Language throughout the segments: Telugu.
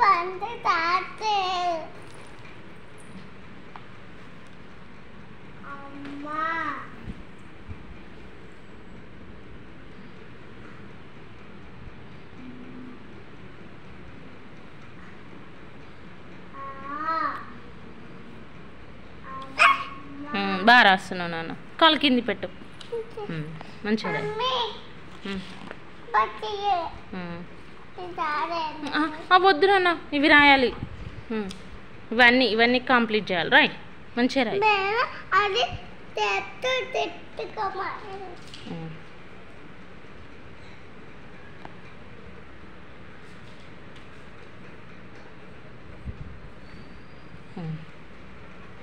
పంటే తాతే అమ్మా బాగా రాస్తున్నావు నాన్న. కాలు కింది పెట్టు. మంచిగా వద్దు నాన్న, ఇవి రాయాలి. ఇవన్నీ కంప్లీట్ చేయాలి. రాయ్, మంచిగా రాయి.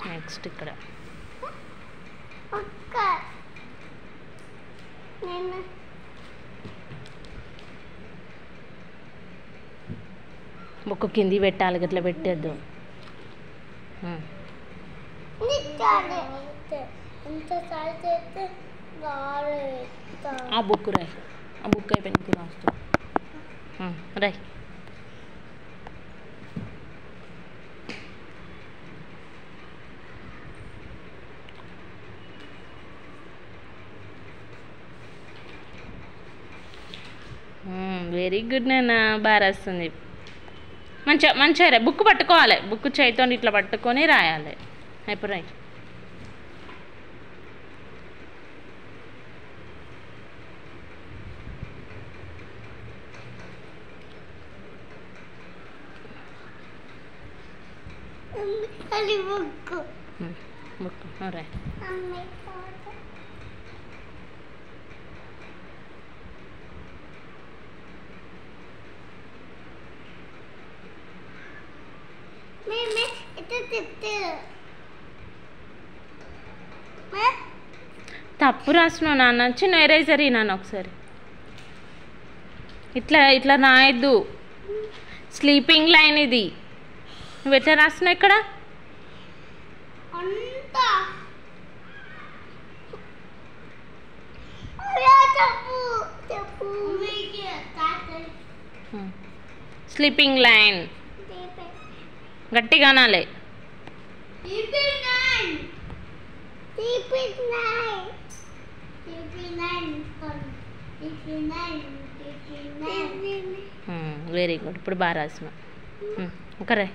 నెక్స్ట్ ఇక్కడ బుక్ కింది పెట్టాలి, గట్లా పెట్టేద్దు. ఆ బుక్ రాయ్, ఆ బుక్ అయిపోయిన రాస్తూ రాయ్. వెరీ గుడ్ నాన్న, బాగా రాస్తుంది. మంచిగా రా. బుక్ పట్టుకోవాలి, బుక్ చేతితో ఇట్లా పట్టుకొని రాయాలి. ఇప్పుడు రాయి. బుక్ రాయి. తప్పు రాస్తున్నావు నాన్న. చిన్న ఎరేజర్ నాన్న ఒకసారి. ఇట్లా రాయద్దు. స్లీపింగ్ లైన్ ఇది. నువ్వు ఎట్లా రాస్తున్నావు ఇక్కడ? స్లీపింగ్ లైన్ గట్టిగా అనాలి. Very good. ఇప్పుడు బాగా రాసిన. ఓకే.